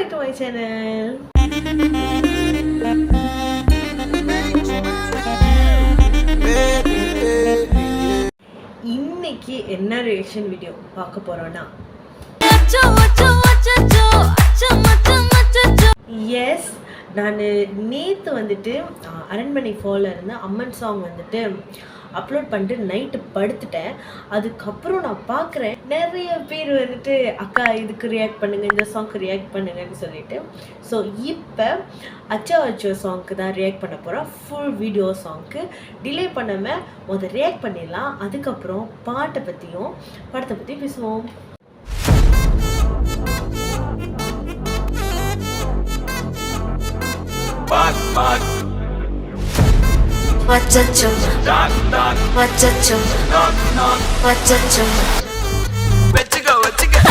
back to my channel. இன்னைக்கு என்ன reaction video பார்க்க போறோம்னா எஸ் நான் நேற்று வந்துட்டு அரண்மனை ஃபாலில் இருந்த அம்மன் சாங் வந்துட்டு அப்லோட் பண்ணிட்டு நைட்டு படுத்துட்டேன். அதுக்கப்புறம் நான் பார்க்குறேன் நிறைய பேர் வந்துட்டு அக்கா இதுக்கு ரியாக்ட் பண்ணுங்கள், இந்த சாங்க்கு ரியாக்ட் பண்ணுங்கன்னு சொல்லிட்டு. ஸோ இப்போ அச்சா அச்சோ சாங்க்கு தான் ரியாக்ட் பண்ண போகிறோம். ஃபுல் வீடியோ சாங்க்கு டிலே பண்ணாமல் ரியாக்ட் பண்ணிடலாம். அதுக்கப்புறம் பாட்டை பற்றியும் படத்தை பற்றியும் பேசுவோம். Wachacho, wachacho, wachacho.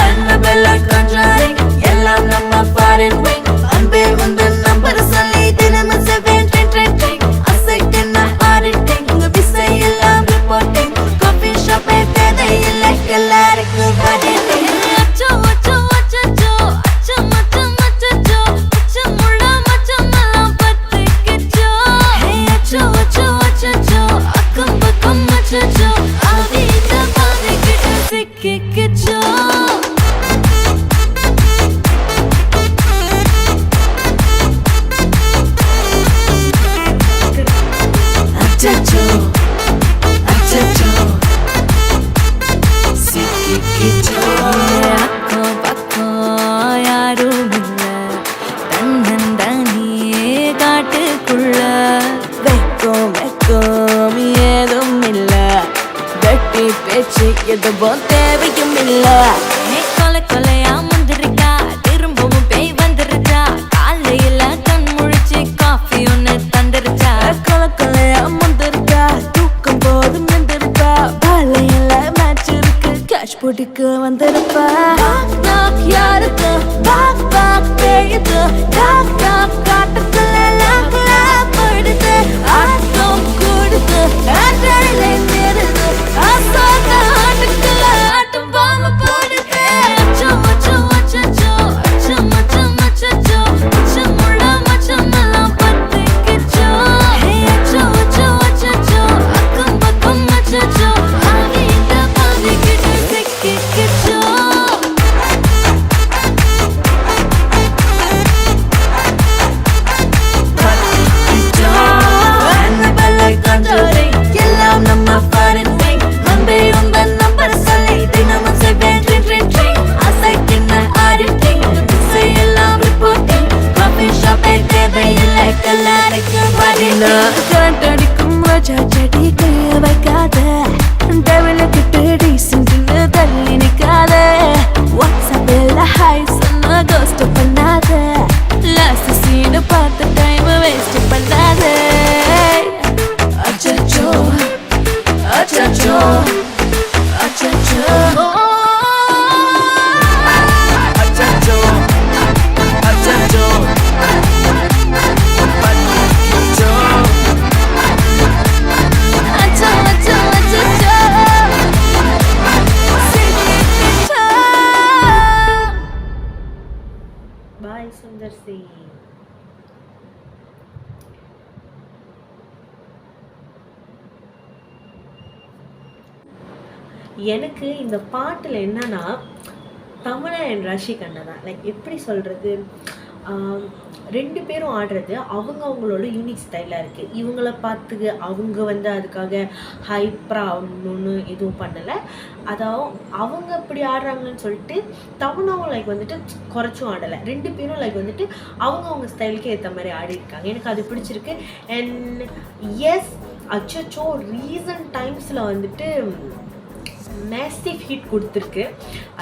Annabella conjuring, yellam namma foreign wing. Anbe undu number solli dinam 7 trending. Asakena auditing, visay ellam reporting. Coffee shop e tedai like ellarku vadini. Acho acho wachacho, acho macho machacho. Acho mulla macho mala pattikcho. Hey acho acho wachacho, akkam bakkam machacho. Avita pavikittu sikkicho. Achacho, achacho, sikkicho. Akko pakko yarum illa, tannandaniye kaattukulla. Vekkom edum illa, vetti pechu eduvum theviyum illa. Hey kole koleya mundirikka, thirumbavum pei vandirucha. Kaalayila kan mulichi coffee onnu thandirucha. Kole koleya mundirikka, thookam podum endirukka. Baalayila match irukku, cash podukku vandiruppa. Knock knock yarukku, knock knock peyudhu. Knock knock kaattukulla lakla paduthu. Aattam koduthu, aatale nirudhu. Asaka aattukulla aattam bomba poduthu. Acho acho achacho, acho macho machacho. Acho mulla macho mala pattikcho. Hey acho acho achacho, akkam bakkam machacho. Avita pavikittu sikkicho. Annabella conjuring, yellam namma foreign wing. Anbe undu number solli dinam 7 trending. Asakena auditing, visay ellam reporting. Coffee shop e tedai like ellarku vadina. Current adikum vachachadi kaiya vaikada. Devil kittu decent nu thalli nikada. WhatsApp ella hi sonna ghost pannada. Last scene paatha time waste pannada. Achacho, achacho, achacho. Achacho, achacho, pattikcho. Acho acho achacho, sikkicho. Bye Sundar Singh. எனக்கு இந்த பாட்டில் என்னன்னா தமிழா and Rashi கண்ணா தான். Like எப்படி சொல்கிறது, ரெண்டு பேரும் ஆடுறது அவங்களோட யூனிக் ஸ்டைலாக இருக்குது. இவங்கள பார்த்து அவங்க அதுக்காக ஹைப்ராக ஒன்று எதுவும் பண்ணலை. அதாவது அவங்க இப்படி ஆடுறாங்கன்னு சொல்லிட்டு தமிழாவும் லைக் வந்துட்டு குறைச்சும் ஆடலை. ரெண்டு பேரும் லைக் வந்துட்டு அவங்க ஸ்டைலுக்கு ஏற்ற மாதிரி ஆடிருக்காங்க. எனக்கு அது பிடிச்சிருக்கு. அண்ட் எஸ் அச்சோ ரீசன்ட் டைம்ஸில் வந்துட்டு மேசிவ் ஹிட் கொடுத்துருக்கு.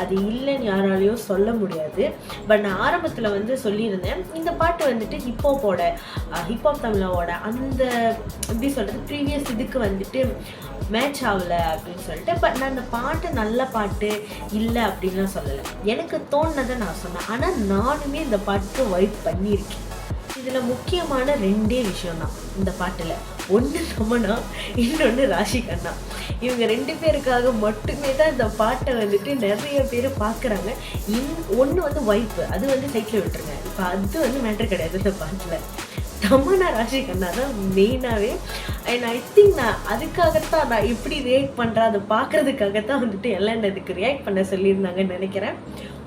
அது இல்லைன்னு யாராலையும் சொல்ல முடியாது. பட் நான் ஆரம்பத்தில் சொல்லியிருந்தேன், இந்த பாட்டு வந்துட்டு ஹிப்ஹாப் தமிழாவோட அந்த எப்படி சொல்கிறது ப்ரீவியஸ் இதுக்கு மேட்ச் ஆகலை அப்படின்னு சொல்லிட்டு. பட் நான் அந்த பாட்டு நல்ல பாட்டு இல்லை அப்படின்லாம் சொல்லலை. எனக்கு தோணுனதை நான் சொன்னேன். ஆனால் நானுமே இந்த பாட்டுக்கு வைப் பண்ணியிருக்கேன். இதில் முக்கியமான 2 விஷயம் தான் இந்த பாட்டில். ஒன்று தமன்னா, இன்னொன்று ராஷி கண்ணா. இவங்க 2 பேருக்காக மட்டுமே தான் இந்த பாட்டை வந்துட்டு நிறைய பேர் பார்க்குறாங்க. ஒன்று வந்து வைப்பு, அது வந்து சைக்கிள் விட்டுருங்க. இப்போ அது வந்து மேட்ரு கிடையாது இந்த பாட்டில். தமன்னா ராஷி கண்ணா தான் மெயினாகவே. அண்ட் ஐ திங்க் நான் அதுக்காகத்தான் நான் எப்படி ரியாக்ட் பண்ணுறேன் அதை பார்க்குறதுக்காகத்தான் வந்துட்டு எல்லாம் இதுக்கு ரியாக்ட் பண்ண சொல்லியிருந்தாங்கன்னு நினைக்கிறேன்.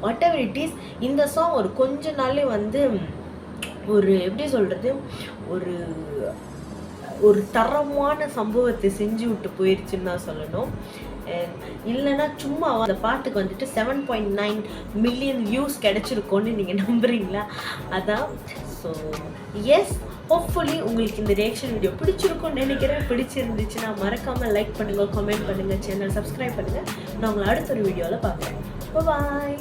வாட் எவர் இட் இஸ், இந்த சாங் ஒரு கொஞ்ச நாளே வந்து ஒரு எப்படி சொல்கிறது, ஒரு தரமான சம்பவத்தை செஞ்சு விட்டு போயிடுச்சுன்னு தான் சொல்லணும். இல்லைன்னா சும்மா அந்த பாட்டுக்கு வந்துட்டு 7.9 மில்லியன் வியூஸ் கிடைச்சிருக்கோன்னு நீங்கள் நம்புறீங்களா? அதான். ஸோ எஸ், ஹோப்ஃபுல்லி உங்களுக்கு இந்த ரியாக்ஷன் வீடியோ பிடிச்சிருக்கும்னு நினைக்கிறேன். பிடிச்சிருந்துச்சுன்னா மறக்காமல் லைக் பண்ணுங்கள், கமெண்ட் பண்ணுங்கள், சேனல் சப்ஸ்கிரைப் பண்ணுங்கள். நான் உங்களை அடுத்த ஒரு வீடியோவில் பார்க்குறேன். பாய்.